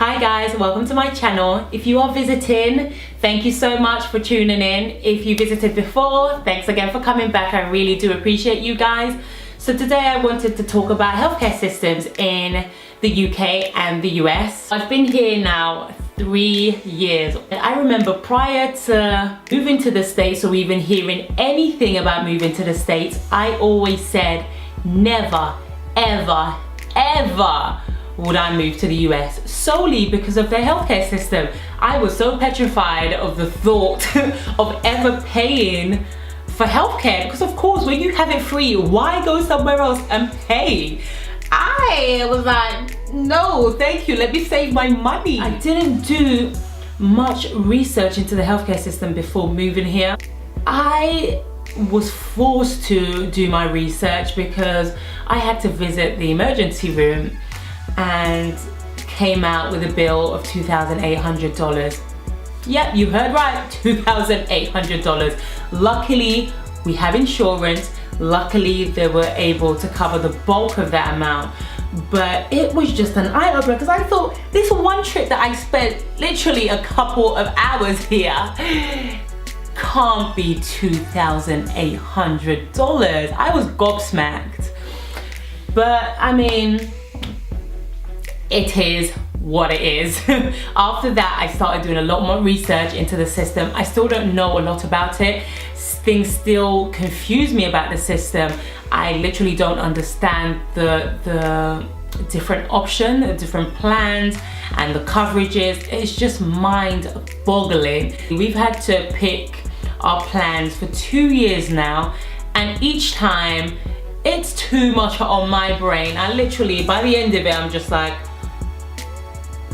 Hi guys, welcome to my channel. If you are visiting, thank you so much for tuning in. If you visited before, thanks again for coming back. I really do appreciate you guys. So today I wanted to talk about healthcare systems in the UK and the US. I've been here now 3 years. I remember prior to moving to the States or even hearing anything about moving to the States, I always said never, ever, ever would I move to the US, solely because of their healthcare system. I was so petrified of the thought of ever paying for healthcare, because of course when you have it free, why go somewhere else and pay? I was like, no thank you, let me save my money. I didn't do much research into the healthcare system before moving here. I was forced to do my research because I had to visit the emergency room and came out with a bill of $2,800. Yep, you heard right, $2,800. Luckily, we have insurance. Luckily, they were able to cover the bulk of that amount. But it was just an eye-opener because I thought this one trip that I spent literally a couple of hours here can't be $2,800. I was gobsmacked. But I mean, it is what it is. After that, I started doing a lot more research into the system. I still don't know a lot about it. Things still confuse me about the system. I literally don't understand the different options, the different plans and the coverages. It's just mind-boggling. We've had to pick our plans for 2 years now, and each time it's too much on my brain. I literally, by the end of it, I'm just like,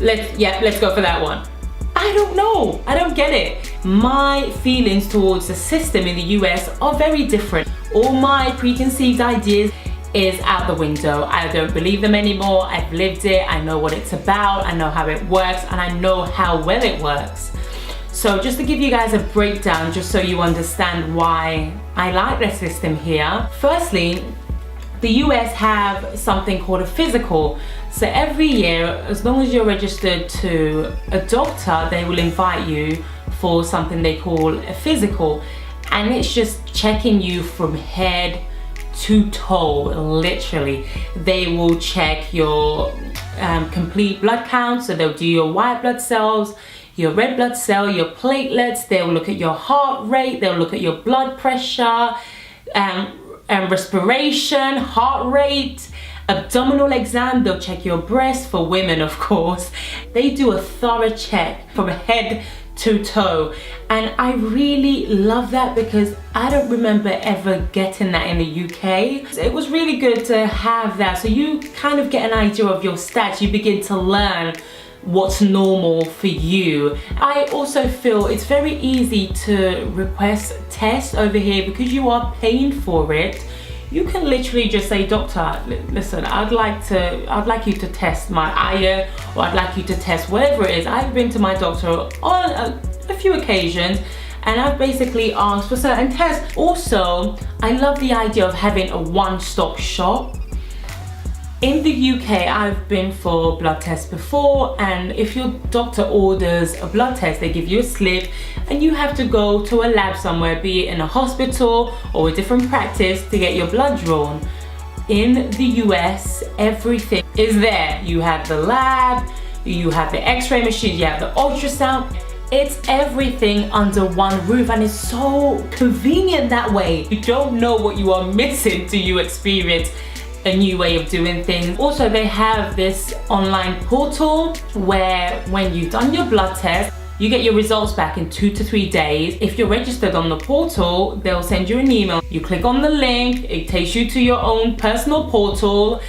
let's go for that one. I don't know, I don't get it. My feelings towards the system in the US are very different. All my preconceived ideas is out the window. I don't believe them anymore. I've lived it, I know what it's about, I know how it works, and I know how well it works. So just to give you guys a breakdown, just so you understand why I like the system here. Firstly, the US have something called a physical. So every year, as long as you're registered to a doctor, they will invite you for something they call a physical. And it's just checking you from head to toe, literally. They will check your complete blood count. So they'll do your white blood cells, your red blood cell, your platelets. They'll look at your heart rate. They'll look at your blood pressure, respiration, heart rate, abdominal exam. They'll check your breast, for women of course. They do a thorough check from head to toe, and I really love that because I don't remember ever getting that in the UK. It was really good to have that, so you kind of get an idea of your stats. You begin to learn what's normal for you. I also feel it's very easy to request tests over here because you are paying for it. You can literally just say, doctor, listen, I'd like you to test my iron, or I'd like you to test whatever it is. I've been to my doctor on a few occasions, and I've basically asked for certain tests. Also, I love the idea of having a one-stop shop. In the UK, I've been for blood tests before, and if your doctor orders a blood test, they give you a slip and you have to go to a lab somewhere, be it in a hospital or a different practice, to get your blood drawn. In the US, everything is there. You have the lab, you have the x-ray machine, you have the ultrasound. It's everything under one roof, and it's so convenient that way. You don't know what you are missing till you experience a new way of doing things. Also, they have this online portal where when you've done your blood test, you get your results back in 2 to 3 days. If you're registered on the portal, they'll send you an email. You click on the link, it takes you to your own personal portal,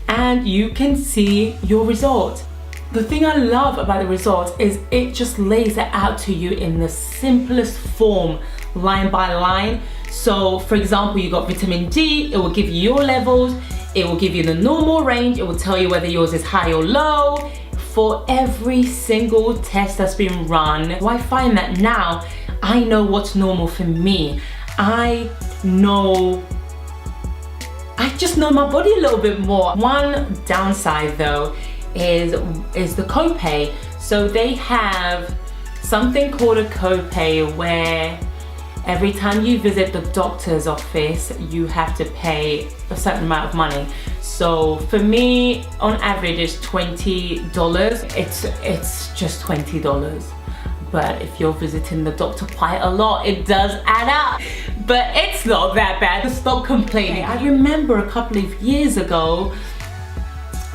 and you can see your results. The thing I love about the results is it just lays it out to you in the simplest form, line by line. So for example, you got vitamin D, it will give you your levels, it will give you the normal range, it will tell you whether yours is high or low for every single test that's been run. So I find that now I know what's normal for me. I just know my body a little bit more. One downside though is the copay. So they have something called a copay where every time you visit the doctor's office, you have to pay a certain amount of money. So for me, on average, it's $20. It's just $20. But if you're visiting the doctor quite a lot, it does add up. But it's not that bad. Stop complaining. I remember a couple of years ago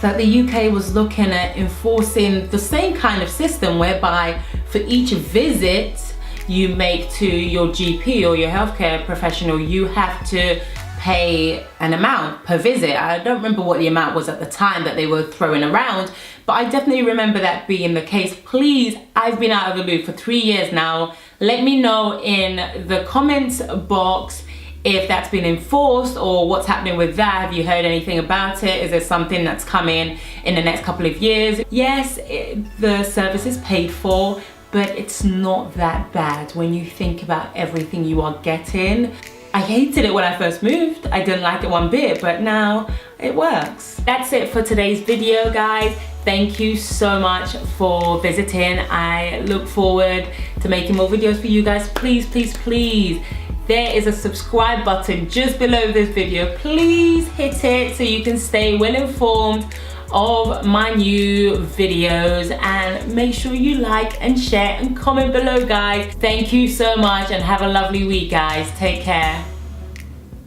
that the UK was looking at enforcing the same kind of system whereby for each visit you make to your GP or your healthcare professional, you have to pay an amount per visit. I don't remember what the amount was at the time that they were throwing around, but I definitely remember that being the case. Please, I've been out of the loop for 3 years now. Let me know in the comments box if that's been enforced or what's happening with that. Have you heard anything about it? Is there something that's coming in the next couple of years? Yes, the service is paid for, but it's not that bad when you think about everything you are getting. I hated it when I first moved. I didn't like it one bit, but now it works. That's it for today's video, guys. Thank you so much for visiting. I look forward to making more videos for you guys. Please, please, please. There is a subscribe button just below this video. Please hit it so you can stay well informed of my new videos, and make sure you like and share and comment below, guys. Thank you so much and have a lovely week, guys. Take care.